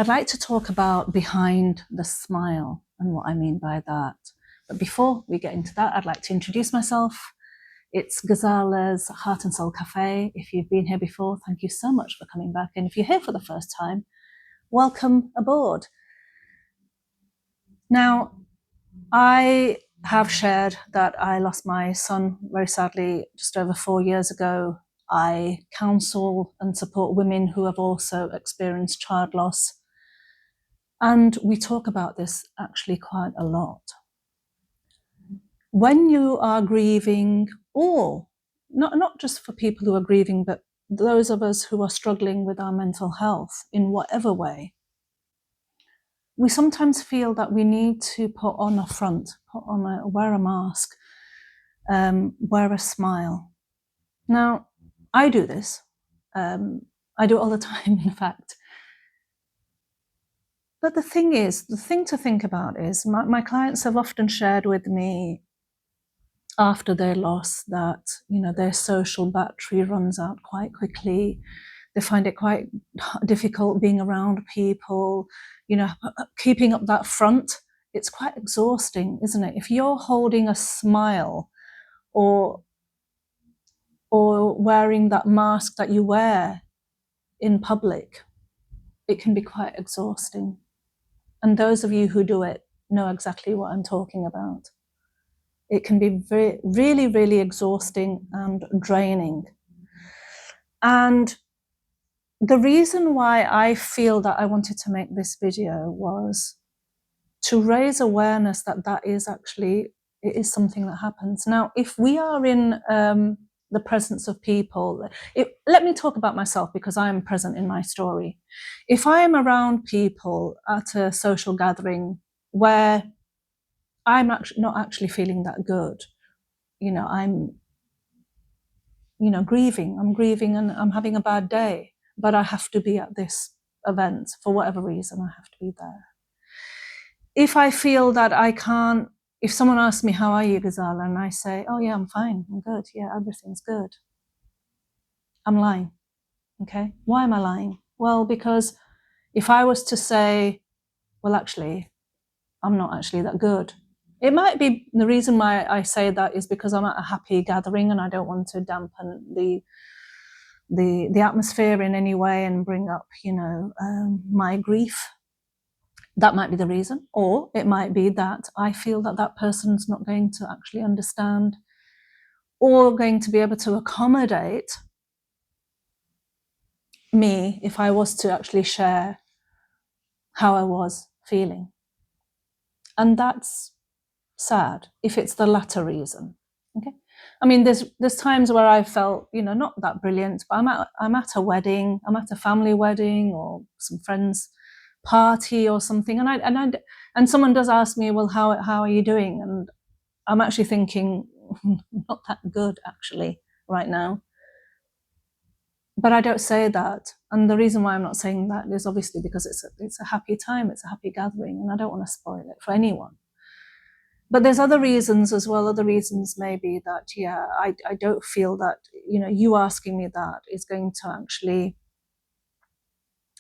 I'd like to talk about behind the smile and what I mean by that. But before we get into that, I'd like to introduce myself. It's Ghazala's Heart and Soul Cafe. If you've been here before, thank you so much for coming back. And if you're here for the first time, welcome aboard. Now, I have shared that I lost my son very sadly just over 4 years ago. I counsel and support women who have also experienced child loss. And we talk about this actually quite a lot. When you are grieving, or not just for people who are grieving, but those of us who are struggling with our mental health in whatever way, we sometimes feel that we need to put on a front, wear a mask, wear a smile. Now, I do this. I do it all the time, in fact. But the thing to think about is my clients have often shared with me after their loss that, their social battery runs out quite quickly. They find it quite difficult being around people, keeping up that front. It's quite exhausting, isn't it? If you're holding a smile or wearing that mask that you wear in public, it can be quite exhausting. And those of you who do it know exactly what I'm talking about. It can be really, really exhausting and draining. And the reason why I feel that I wanted to make this video was to raise awareness that it is something that happens. Now, if we are in the presence of people, let me talk about myself because I am present in my story. If I am around people at a social gathering where I'm not actually feeling that good, I'm grieving. I'm grieving and I'm having a bad day, but I have to be at this event for whatever reason. I have to be there. If I feel that I can't, if someone asks me, how are you, Ghazala? And I say, oh yeah, I'm fine, I'm good. Yeah, everything's good. I'm lying, okay? Why am I lying? Well, because if I was to say, well, actually, I'm not actually that good. It might be the reason why I say that is because I'm at a happy gathering and I don't want to dampen the atmosphere in any way and bring up, my grief. That might be the reason. Or it might be that I feel that person's not going to actually understand or going to be able to accommodate me if I was to actually share how I was feeling. And that's sad if it's the latter reason. Okay. I mean, there's times where I felt, not that brilliant, but I'm at a wedding, I'm at a family wedding or some friends' party or something, and someone does ask me, well, how are you doing? And I'm actually thinking, not that good actually right now. But I don't say that, and the reason why I'm not saying that is obviously because it's a happy time, it's a happy gathering, and I don't want to spoil it for anyone. But there's other reasons as well. Other reasons may be that, I don't feel that, you asking me that is going to actually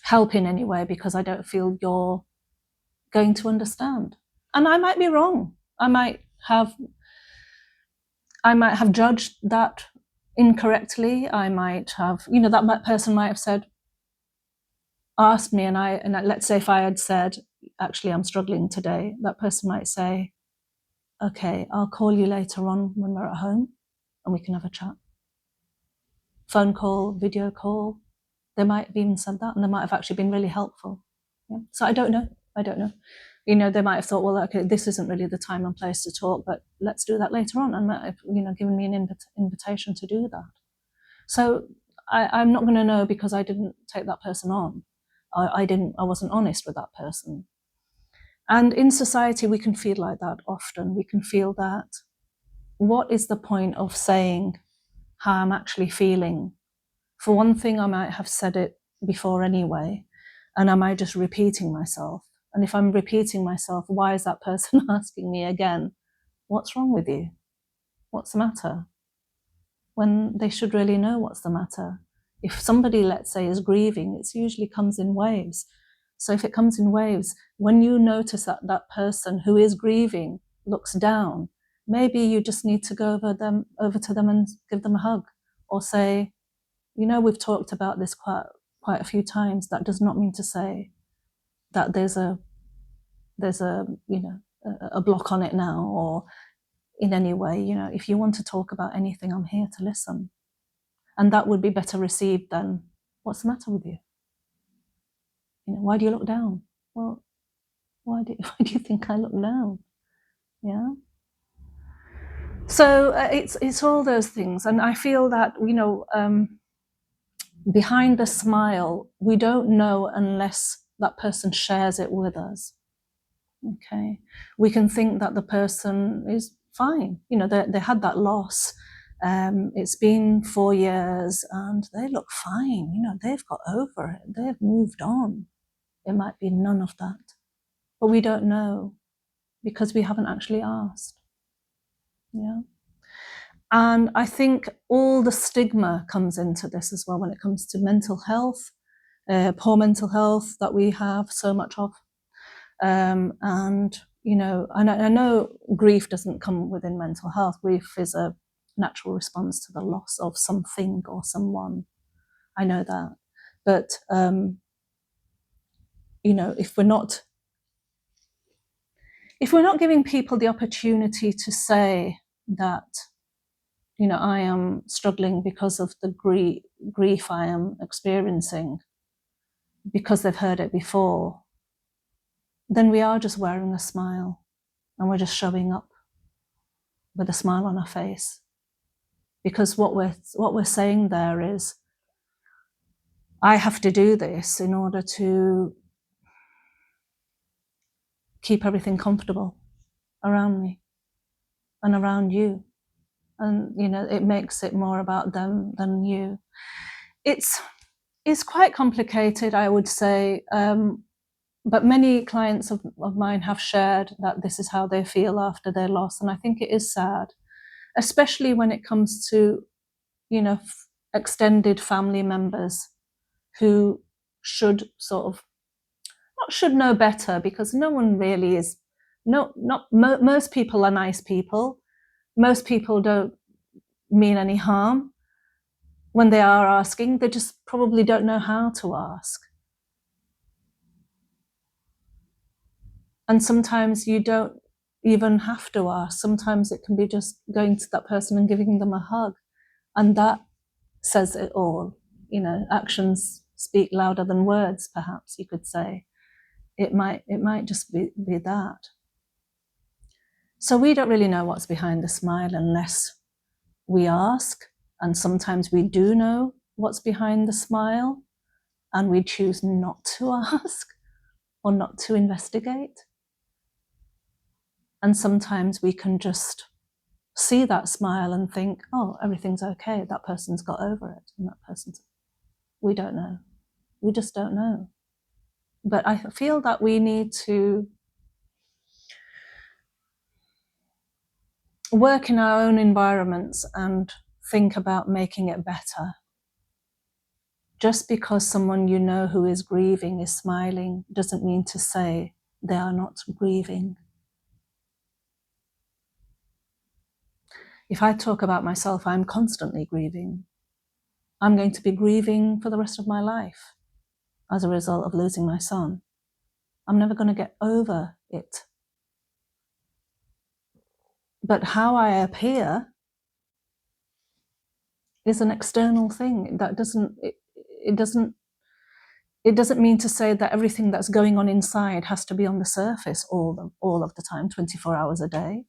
help in any way because I don't feel you're going to understand. And I might be wrong. I might have judged that incorrectly. I might have, that person might have asked me, and let's say if I had said, actually, I'm struggling today, that person might say, okay, I'll call you later on when we're at home and we can have a chat. Phone call, video call. They might have even said that, and they might have actually been really helpful. Yeah. So I don't know. They might have thought, well, okay, this isn't really the time and place to talk, but let's do that later on, and might have, given me an invitation to do that. So I'm not going to know because I didn't take that person on. I wasn't honest with that person. And in society, we can feel like that often. We can feel that, what is the point of saying how I'm actually feeling? For one thing, I might have said it before anyway, and am I just repeating myself? And if I'm repeating myself, why is that person asking me again, what's wrong with you? What's the matter? When they should really know what's the matter. If somebody, let's say, is grieving, it usually comes in waves. So if it comes in waves, when you notice that that person who is grieving looks down, maybe you just need to go over to them and give them a hug, or say, you know, we've talked about this quite a few times. That does not mean to say that there's a you know, a block on it now, or in any way. You know, if you want to talk about anything, I'm here to listen. And that would be better received than, what's the matter with you? You know, why do you look down? Well, why do you think I look down? Yeah. So it's all those things, and I feel that, you know, behind the smile, we don't know unless that person shares it with us. Okay, we can think that the person is fine. You know, they had that loss. It's been 4 years, and they look fine. You know, they've got over it. They've moved on. It might be none of that, but we don't know because we haven't actually asked. Yeah. And I think all the stigma comes into this as well when it comes to mental health, poor mental health that we have so much of. And, you know, I know grief doesn't come within mental health. Grief is a natural response to the loss of something or someone. I know that. But, you know, if we're not giving people the opportunity to say that, you know, I am struggling because of the grief I am experiencing, because they've heard it before, then we are just wearing a smile and we're just showing up with a smile on our face. Because what we're saying there is, I have to do this in order to keep everything comfortable around me and around you. And, you know, it makes it more about them than you. It's quite complicated, I would say, but many clients of mine have shared that this is how they feel after their loss, and I think it is sad, especially when it comes to, you know, extended family members who should sort of, not should know better, because no one really is, most people are nice people. Most people don't mean any harm when they are asking. They just probably don't know how to ask. And sometimes you don't even have to ask. Sometimes it can be just going to that person and giving them a hug. And that says it all. You know, actions speak louder than words, perhaps you could say. It might just be that. So we don't really know what's behind the smile unless we ask. And sometimes we do know what's behind the smile, and we choose not to ask or not to investigate. And sometimes we can just see that smile and think, oh, everything's okay. That person's got over it. And that person's, we don't know. We just don't know. But I feel that we need to work in our own environments and think about making it better. Just because someone you know who is grieving is smiling doesn't mean to say they are not grieving. If I talk about myself, I'm constantly grieving. I'm going to be grieving for the rest of my life as a result of losing my son. I'm never going to get over it. But how I appear is an external thing. That doesn't mean to say that everything that's going on inside has to be on the surface all of the time, 24 hours a day.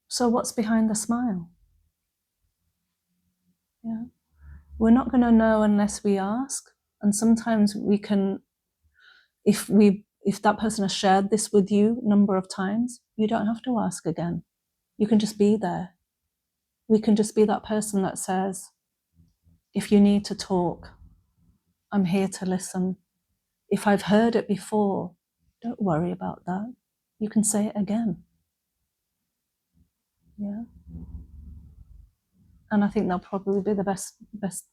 So what's behind the smile? Yeah. We're not going to know unless we ask. And sometimes we can, if that person has shared this with you a number of times, you don't have to ask again. You can just be there. We can just be that person that says, if you need to talk, I'm here to listen. If I've heard it before, don't worry about that. You can say it again. Yeah. And I think that'll probably be the best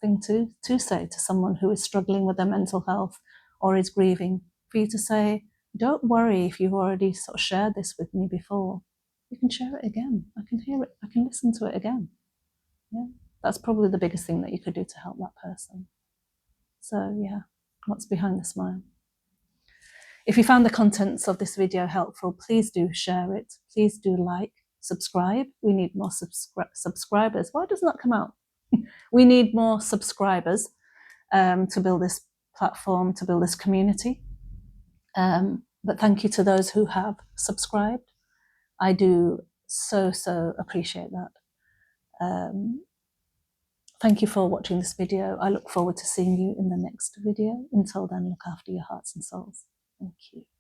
thing to say to someone who is struggling with their mental health or is grieving, for you to say, don't worry if you've already sort of shared this with me before. You can share it again. I can hear it. I can listen to it again. Yeah, that's probably the biggest thing that you could do to help that person. So yeah, what's behind the smile? If you found the contents of this video helpful, please do share it. Please do like, subscribe. We need more subscribers. Why doesn't that come out? We need more subscribers to build this platform, to build this community. But thank you to those who have subscribed. I do so appreciate that. Thank you for watching this video. I look forward to seeing you in the next video. Until then, look after your hearts and souls. Thank you.